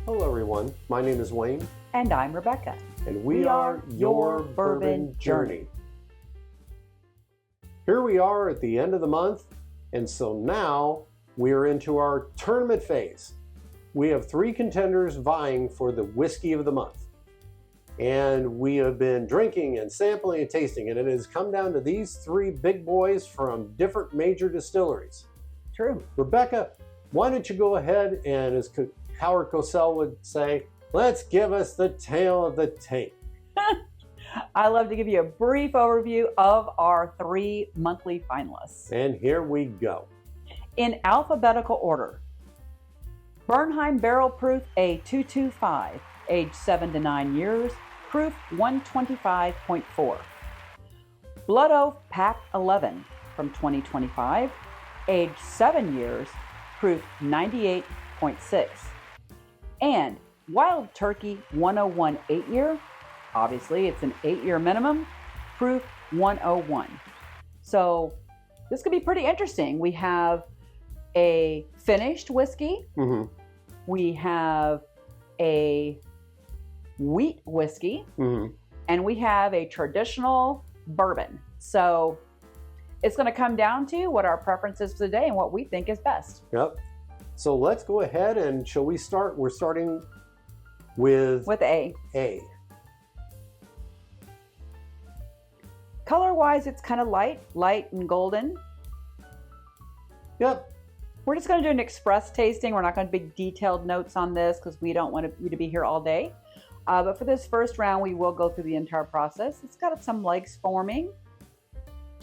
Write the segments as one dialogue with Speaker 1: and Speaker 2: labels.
Speaker 1: Hello everyone, my name is Wayne.
Speaker 2: And I'm Rebecca.
Speaker 1: And we are your Bourbon Journey. Here we are at the end of the month, and so now we're into our tournament phase. We have 3 contenders vying for the whiskey of the month. And we have been drinking and sampling and tasting, and it has come down to these 3 big boys from different major distilleries.
Speaker 2: True.
Speaker 1: Rebecca, why don't you go ahead and, as Howard Cosell would say, let's give us the tale of the tape.
Speaker 2: I love to give you a brief overview of our 3 monthly finalists.
Speaker 1: And here we go.
Speaker 2: In alphabetical order, Bernheim Barrel Proof A225, age 7 to 9 years, proof 125.4. Blood Oath Pact 11 from 2025, age 7 years, proof 98.6. And Wild Turkey 101 8-year, obviously it's an 8-year minimum, proof 101. So this could be pretty interesting. We have a finished whiskey, we have a wheat whiskey, and we have a traditional bourbon. So it's going to come down to what our preference is for the day and what we think is best.
Speaker 1: Yep. So let's go ahead and shall we start? We're starting with
Speaker 2: A. Color-wise, it's kind of light and golden.
Speaker 1: Yep.
Speaker 2: We're just going to do an express tasting. We're not going to be detailed notes on this because we don't want you to be here all day. But for this first round, we will go through the entire process. It's got some legs forming.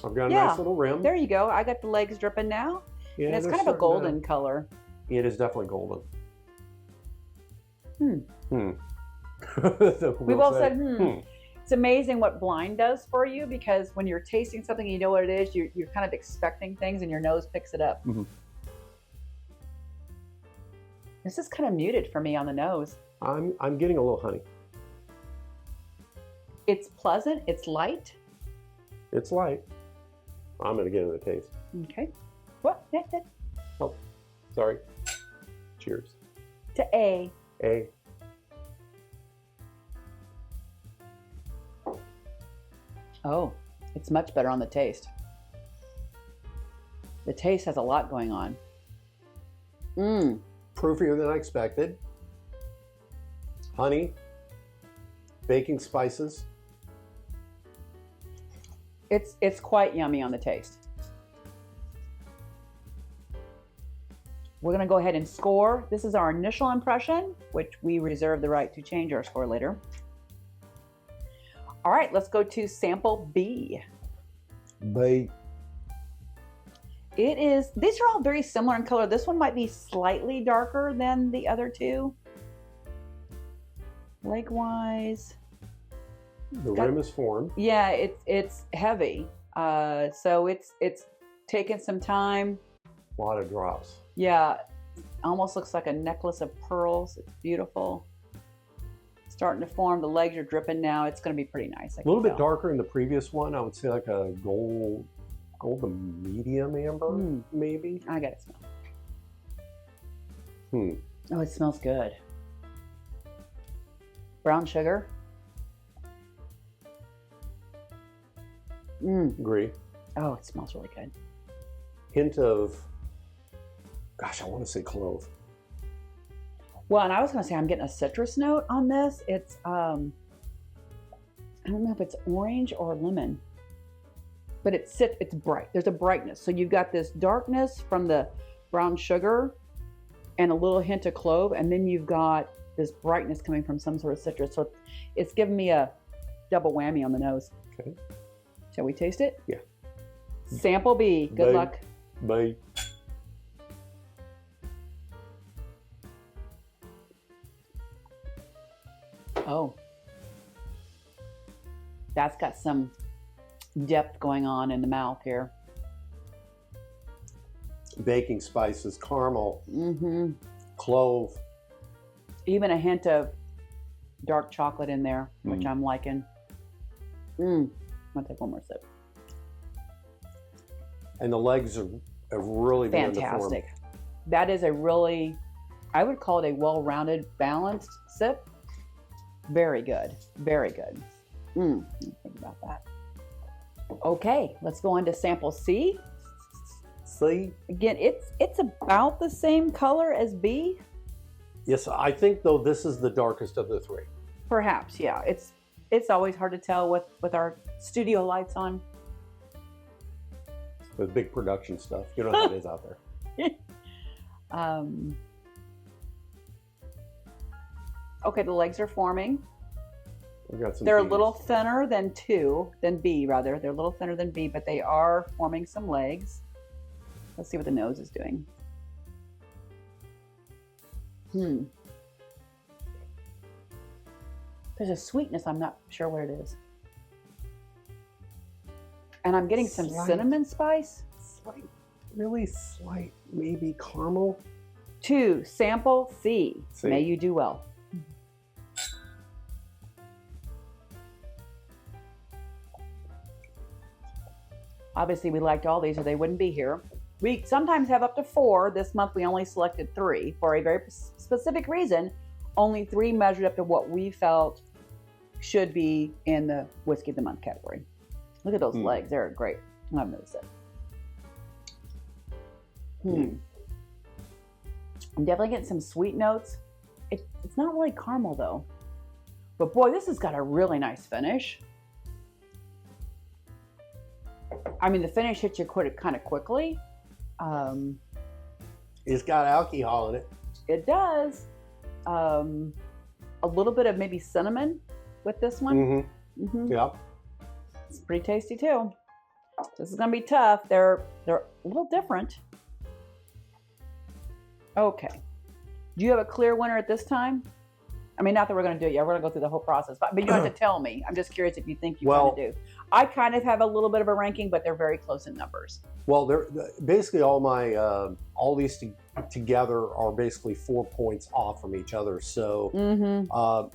Speaker 1: I've got a nice little rim.
Speaker 2: There you go. I got the legs dripping now.
Speaker 1: Yeah,
Speaker 2: and it's kind of a golden color.
Speaker 1: It is definitely golden.
Speaker 2: We both said, It's amazing what blind does for you, because when you're tasting something and you know what it is, you're kind of expecting things and your nose picks it up. This is kind of muted for me on the nose.
Speaker 1: I'm getting a little honey.
Speaker 2: It's pleasant. It's light.
Speaker 1: It's light. I'm going to get into the taste.
Speaker 2: Okay. What?
Speaker 1: Oh, sorry. Cheers.
Speaker 2: To A. Oh, it's much better on the taste. The taste has a lot going on.
Speaker 1: Proofier than I expected. Honey. Baking spices.
Speaker 2: It's quite yummy on the taste. We're going to go ahead and score. This is our initial impression, which we reserve the right to change our score later. All right, let's go to sample B.
Speaker 1: B.
Speaker 2: These are all very similar in color. This one might be slightly darker than the other 2. Leg-wise.
Speaker 1: The rim is formed.
Speaker 2: Yeah, it's heavy. So it's taken some time.
Speaker 1: A lot of drops.
Speaker 2: Yeah, almost looks like a necklace of pearls. It's beautiful. Starting to form. The legs are dripping now. It's going to be pretty nice.
Speaker 1: A little bit darker in the previous one. I would say like a golden medium amber, maybe.
Speaker 2: I got to smell. Oh, it smells good. Brown sugar.
Speaker 1: Agree.
Speaker 2: Oh, it smells really good.
Speaker 1: Hint of, gosh, I want to say clove.
Speaker 2: Well, and I was going to say I'm getting a citrus note on this. It's, I don't know if it's orange or lemon, but it's bright. There's a brightness. So you've got this darkness from the brown sugar and a little hint of clove, and then you've got this brightness coming from some sort of citrus. So it's giving me a double whammy on the nose.
Speaker 1: Okay.
Speaker 2: Shall we taste it?
Speaker 1: Yeah.
Speaker 2: Sample B. Good luck.
Speaker 1: Bye.
Speaker 2: Oh. That's got some depth going on in the mouth here.
Speaker 1: Baking spices, caramel, clove.
Speaker 2: Even a hint of dark chocolate in there, which I'm liking. I'm going to take one more sip.
Speaker 1: And the legs are really
Speaker 2: fantastic. That is a really, I would call it a well-rounded, balanced sip. Very good. Very good. Think about that. Okay, let's go on to sample C.
Speaker 1: See?
Speaker 2: Again, it's about the same color as B.
Speaker 1: Yes, I think though this is the darkest of the three.
Speaker 2: Perhaps, yeah. It's always hard to tell with our studio lights on.
Speaker 1: With big production stuff. You know how it is out there.
Speaker 2: Okay, the legs are forming.
Speaker 1: We got some
Speaker 2: They're a
Speaker 1: Bs.
Speaker 2: little thinner than B rather. They're a little thinner than B, but they are forming some legs. Let's see what the nose is doing. There's a sweetness, I'm not sure what it is. And I'm getting some cinnamon spice.
Speaker 1: Slight, really slight, maybe caramel.
Speaker 2: 2, sample C.
Speaker 1: C.
Speaker 2: May you do well. Obviously, we liked all these or they wouldn't be here. We sometimes have up to 4. This month, we only selected 3 for a very specific reason. Only 3 measured up to what we felt should be in the Whiskey of the Month category. Look at those legs. They're great. I'm going to say. I'm definitely getting some sweet notes. It's not really caramel, though. But boy, this has got a really nice finish. I mean, the finish hits you kind of quickly.
Speaker 1: It's got alcohol in it.
Speaker 2: It does. A little bit of maybe cinnamon with this one.
Speaker 1: Yeah.
Speaker 2: It's pretty tasty too. This is gonna be tough. They're a little different. Okay. Do you have a clear winner at this time? I mean, not that we're going to do it yet. We're going to go through the whole process, but you don't have to tell me. I'm just curious if you think you kind of do. I kind of have a little bit of a ranking, but they're very close in numbers.
Speaker 1: Well, they're basically all these together are basically 4 points off from each other. So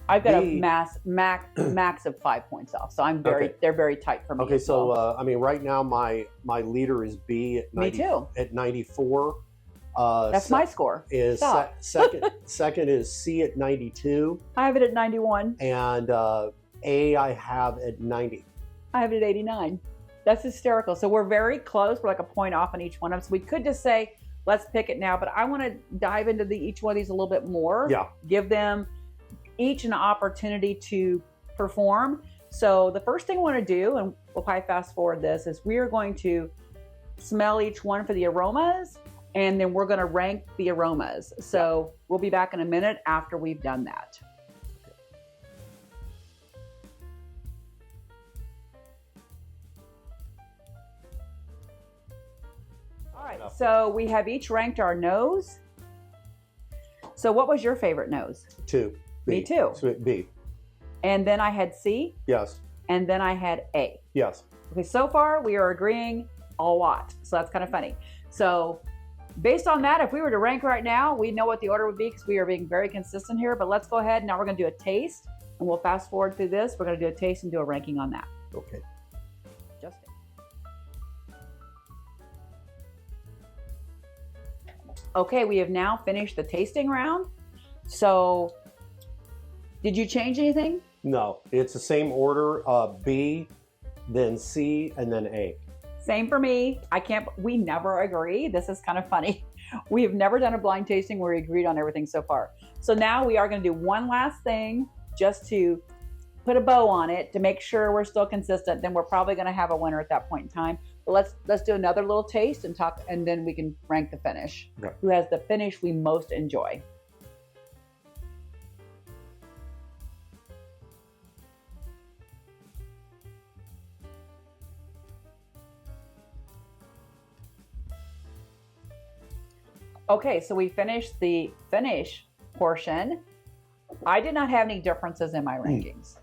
Speaker 2: I've got a max of 5 points off. So they're very tight for me.
Speaker 1: Okay, so I mean, right now my leader is B at 90,
Speaker 2: me too.
Speaker 1: At 94.
Speaker 2: That's my score.
Speaker 1: Is second is C at 92.
Speaker 2: I have it at 91.
Speaker 1: And A I have at 90.
Speaker 2: I have it at 89. That's hysterical. So we're very close. We're like a point off on each one of them. So we could just say, let's pick it now. But I want to dive into each one of these a little bit more.
Speaker 1: Yeah.
Speaker 2: Give them each an opportunity to perform. So the first thing we want to do, and we'll probably fast forward this, is we are going to smell each one for the aromas. And then we're going to rank the aromas. So we'll be back in a minute after we've done that. All right, so we have each ranked our nose. So what was your favorite nose?
Speaker 1: 2. B.
Speaker 2: Me too.
Speaker 1: B.
Speaker 2: And then I had C.
Speaker 1: Yes.
Speaker 2: And then I had A.
Speaker 1: Yes.
Speaker 2: Okay, so far we are agreeing a lot. So that's kind of funny. So based on that, if we were to rank right now, we know what the order would be because we are being very consistent here. But let's go ahead. Now we're going to do a taste, and we'll fast forward through this. We're going to do a taste and do a ranking on that.
Speaker 1: Okay.
Speaker 2: Justin. Okay, we have now finished the tasting round. So did you change anything?
Speaker 1: No, it's the same order. B, then C, and then A.
Speaker 2: Same for me. We never agree. This is kind of funny. We have never done a blind tasting where we agreed on everything so far. So now we are going to do one last thing just to put a bow on it to make sure we're still consistent. Then we're probably going to have a winner at that point in time. But let's do another little taste and talk, and then we can rank the finish.
Speaker 1: Right.
Speaker 2: Who has the finish we most enjoy? Okay, so we finished the finish portion. I did not have any differences in my rankings.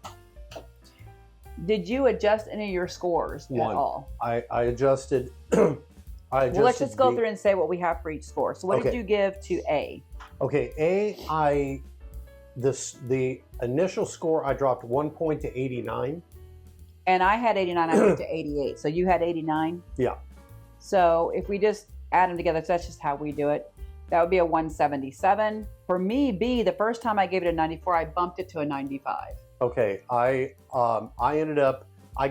Speaker 2: Did you adjust any of your scores at all?
Speaker 1: I adjusted.
Speaker 2: Well, let's just go through and say what we have for each score. So what did you give to A?
Speaker 1: Okay, A, the initial score, I dropped 1 point to 89.
Speaker 2: And I had 89, I went to 88. So you had 89?
Speaker 1: Yeah.
Speaker 2: So if we just add them together, so that's just how we do it. That would be a 177. For me, B, the first time I gave it a 94, I bumped it to a 95.
Speaker 1: Okay, I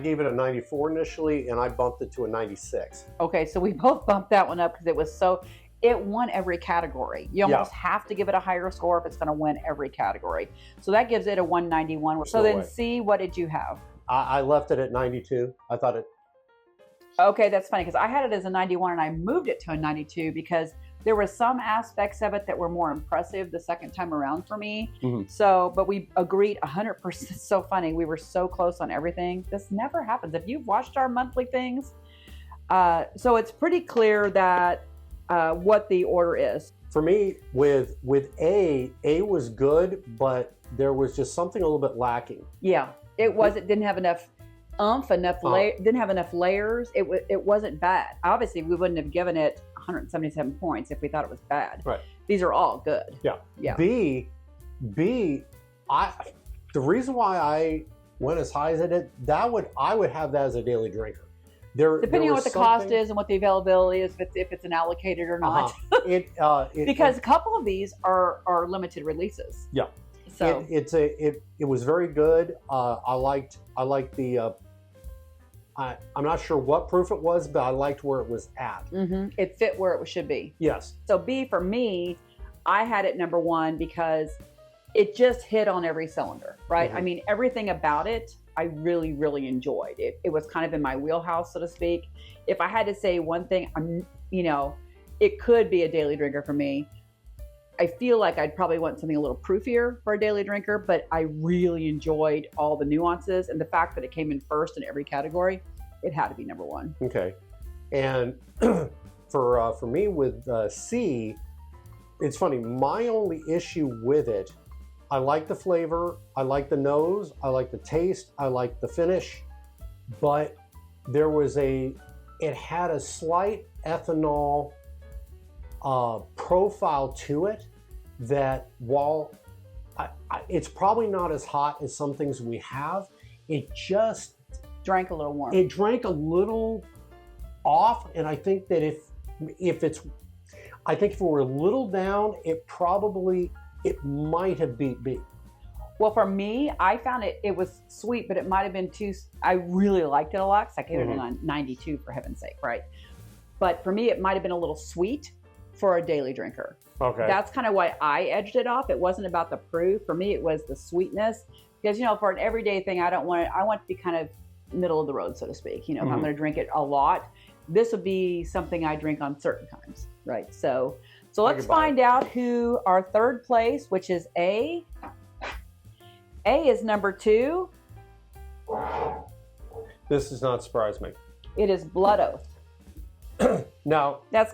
Speaker 1: gave it a 94 initially, and I bumped it to a 96.
Speaker 2: Okay, so we both bumped that one up because it won every category. You almost have to give it a higher score if it's going to win every category. So that gives it a 191. So then C, what did you have?
Speaker 1: I left it at 92. I thought it...
Speaker 2: Okay, that's funny because I had it as a 91 and I moved it to a 92 because there were some aspects of it that were more impressive the second time around for me. So, but we agreed 100%. It's so funny. We were so close on everything. This never happens. If you've watched our monthly things, so it's pretty clear that what the order is.
Speaker 1: For me, with A was good, but there was just something a little bit lacking.
Speaker 2: Yeah, it didn't have enough oomph, didn't have enough layers. It wasn't bad. Obviously, we wouldn't have given it 177 points if we thought it was bad.
Speaker 1: Right.
Speaker 2: These are all good.
Speaker 1: Yeah.
Speaker 2: Yeah.
Speaker 1: B, the reason why I went as high as I did, I would have that as a daily drinker.
Speaker 2: Depending on what the cost is and what the availability is, if it's an allocated or not. Because a couple of these are limited releases.
Speaker 1: Yeah.
Speaker 2: So
Speaker 1: it was very good. I liked the. I'm not sure what proof it was, but I liked where it was at.
Speaker 2: It fit where it should be.
Speaker 1: Yes.
Speaker 2: So B for me, I had it number 1 because it just hit on every cylinder, right? I mean, everything about it, I really, really enjoyed. It was kind of in my wheelhouse, so to speak. If I had to say one thing, it could be a daily drinker for me. I feel like I'd probably want something a little proofier for a daily drinker, but I really enjoyed all the nuances and the fact that it came in first in every category. It had to be number 1.
Speaker 1: Okay, and for me with C, it's funny. My only issue with it, I like the flavor, I like the nose, I like the taste, I like the finish, but it had a slight ethanol profile to it that while it's probably not as hot as some things we have, it just
Speaker 2: drank a little warm.
Speaker 1: It drank a little off, and I think that if it were a little down, it might have beat B.
Speaker 2: Well, for me, I found it was sweet, but it might have been too. I really liked it a lot because I gave it a 92 for heaven's sake, right? But for me, it might have been a little sweet for a daily drinker.
Speaker 1: Okay.
Speaker 2: That's kind of why I edged it off. It wasn't about the proof. For me, it was the sweetness. Because, for an everyday thing, I want to be kind of middle of the road, so to speak. If I'm going to drink it a lot, this would be something I drink on certain times, right? So let's find out who our third place, which is A. A is number 2.
Speaker 1: This does not surprise me.
Speaker 2: It is Blood Oath.
Speaker 1: Now,
Speaker 2: that's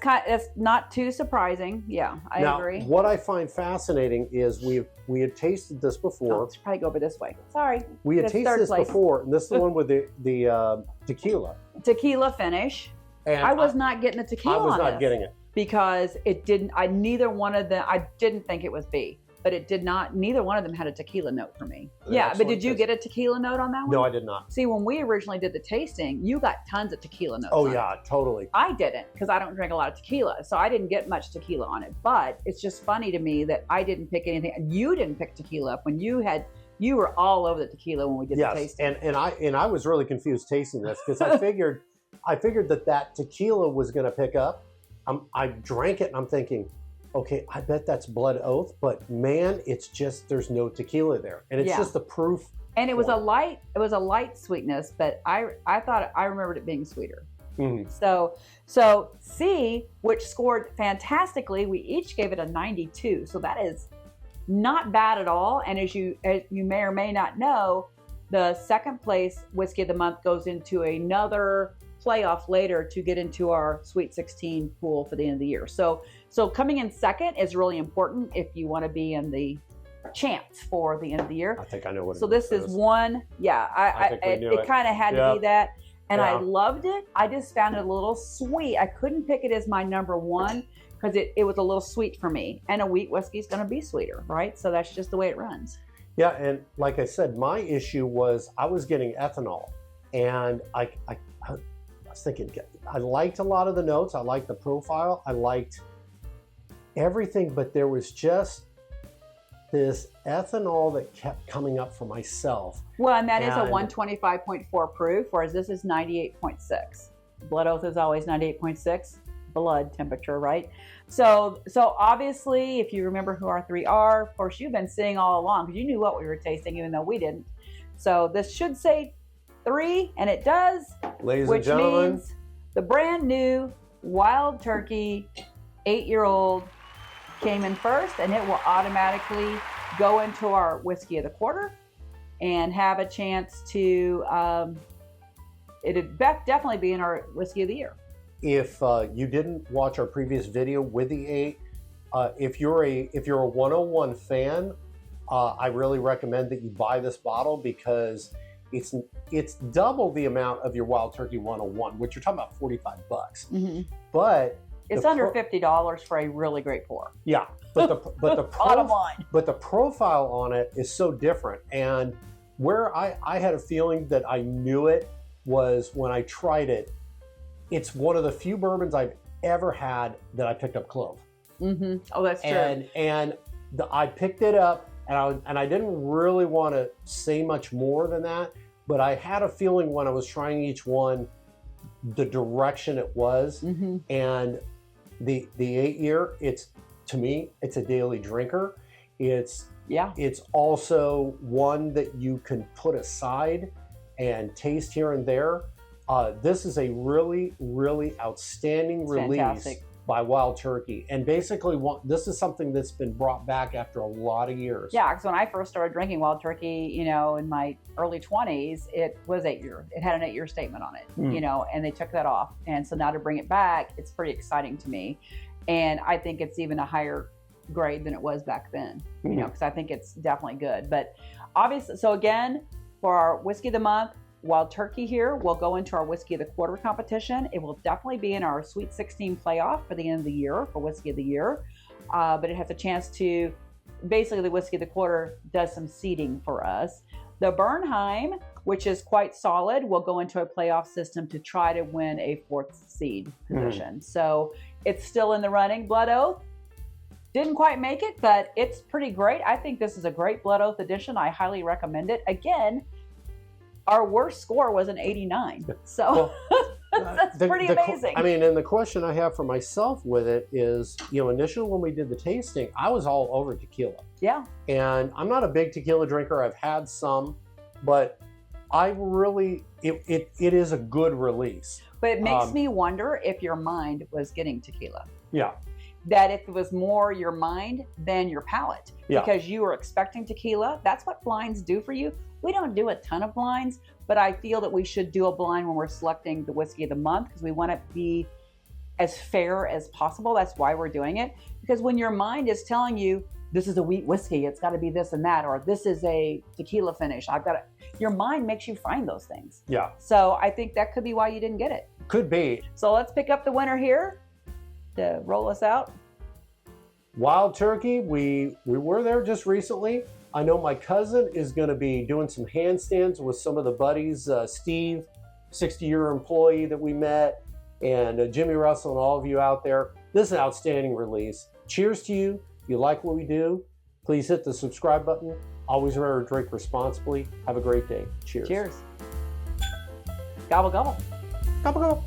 Speaker 2: not too surprising. Yeah, I agree.
Speaker 1: What I find fascinating is we had tasted this before.
Speaker 2: Let's probably go over this way. Sorry.
Speaker 1: We had tasted this before, and this is the one with the tequila.
Speaker 2: Tequila finish. And I was not getting the tequila.
Speaker 1: I was not getting it
Speaker 2: because it didn't. Neither one of them. I didn't think it was B. But it did not, neither one of them had a tequila note for me. Yeah, but did you get a tequila note on that one?
Speaker 1: No, I did not.
Speaker 2: See, when we originally did the tasting, you got tons of tequila notes.
Speaker 1: Oh, yeah, totally.
Speaker 2: I didn't, because I don't drink a lot of tequila, so I didn't get much tequila on it. But it's just funny to me that I didn't pick anything. You didn't pick tequila up when you were all over the tequila when we did the tasting.
Speaker 1: and I was really confused tasting this because I figured that tequila was going to pick up. I drank it and I'm thinking, okay, I bet that's Blood Oath, but man, it's just there's no tequila there, and it's just the proof.
Speaker 2: And it was a light sweetness, but I thought I remembered it being sweeter. So C, which scored fantastically, we each gave it a 92. So that is not bad at all. And as you may or may not know, the second place whiskey of the month goes into another playoff later to get into our Sweet 16 pool for the end of the year. So coming in second is really important if you want to be in the chance for the end of the year.
Speaker 1: I think I know what.
Speaker 2: So this is one. Yeah, it kind of had to be that, and I loved it. I just found it a little sweet. I couldn't pick it as my number 1 because it was a little sweet for me. And a wheat whiskey is going to be sweeter, right? So that's just the way it runs.
Speaker 1: Yeah, and like I said, my issue was I was getting ethanol, and I was thinking I liked a lot of the notes. I liked the profile. I liked everything, but there was just this ethanol that kept coming up for myself.
Speaker 2: Well, and that is a 125.4 proof, whereas this is 98.6. Blood Oath is always 98.6 blood temperature, right? So obviously, if you remember who our three are, of course, you've been seeing all along because you knew what we were tasting, even though we didn't. So this should say 3, and it does,
Speaker 1: Ladies
Speaker 2: which
Speaker 1: and gentlemen,
Speaker 2: means the brand new Wild Turkey 8-year-old came in first, and it will automatically go into our whiskey of the quarter and have a chance to it'd definitely be in our whiskey of the year.
Speaker 1: if you didn't watch our previous video with the 8, if you're a 101 fan, I really recommend that you buy this bottle because it's double the amount of your Wild Turkey 101, which you're talking about $45.
Speaker 2: Mm-hmm.
Speaker 1: But
Speaker 2: it's under $50 for a really great pour.
Speaker 1: Yeah, but the
Speaker 2: bottom line.
Speaker 1: But the profile on it is so different, and where I had a feeling that I knew it was when I tried it. It's one of the few bourbons I've ever had that I picked up clove.
Speaker 2: Mm-hmm. Oh, that's true.
Speaker 1: And I picked it up, and I didn't really want to say much more than that, but I had a feeling when I was trying each one, the direction it was,
Speaker 2: mm-hmm.
Speaker 1: and the 8-year, to me, it's a daily drinker. It's also one that you can put aside and taste here and there. This is a really, really outstanding release.
Speaker 2: Fantastic.
Speaker 1: By Wild Turkey, and basically this is something that's been brought back after a lot of years.
Speaker 2: Yeah, because when I first started drinking Wild Turkey, in my early 20s, it was 8 years. It had an 8-year statement on it, and they took that off. And so now to bring it back, it's pretty exciting to me. And I think it's even a higher grade than it was back then, because I think it's definitely good. But obviously, so again, for our Whiskey of the Month, Wild Turkey here will go into our Whiskey of the Quarter competition. It will definitely be in our Sweet 16 playoff for the end of the year for Whiskey of the Year. But it has a chance to, basically the Whiskey of the Quarter does some seeding for us. The Bernheim, which is quite solid, will go into a playoff system to try to win a 4th seed position. So it's still in the running. Blood Oath didn't quite make it, but it's pretty great. I think this is a great Blood Oath edition. I highly recommend it. Again, our worst score was an 89. So that's pretty amazing.
Speaker 1: And the question I have for myself with it is, initially when we did the tasting, I was all over tequila.
Speaker 2: Yeah.
Speaker 1: And I'm not a big tequila drinker. I've had some, but it is a good release.
Speaker 2: But it makes me wonder if your mind was getting tequila.
Speaker 1: Yeah.
Speaker 2: That if it was more your mind than your palate.
Speaker 1: Yeah.
Speaker 2: Because you were expecting tequila. That's what blinds do for you. We don't do a ton of blinds, but I feel that we should do a blind when we're selecting the Whiskey of the Month because we want to be as fair as possible. That's why we're doing it. Because when your mind is telling you, this is a wheat whiskey, it's got to be this and that, or this is a tequila finish, your mind makes you find those things.
Speaker 1: Yeah.
Speaker 2: So I think that could be why you didn't get it.
Speaker 1: Could be.
Speaker 2: So let's pick up the winner here to roll us out.
Speaker 1: Wild Turkey, we were there just recently. I know my cousin is going to be doing some handstands with some of the buddies. Steve, 60-year employee that we met, and Jimmy Russell and all of you out there. This is an outstanding release. Cheers to you. If you like what we do, please hit the subscribe button. Always remember to drink responsibly. Have a great day. Cheers.
Speaker 2: Cheers. Gobble, gobble.
Speaker 1: Gobble, gobble.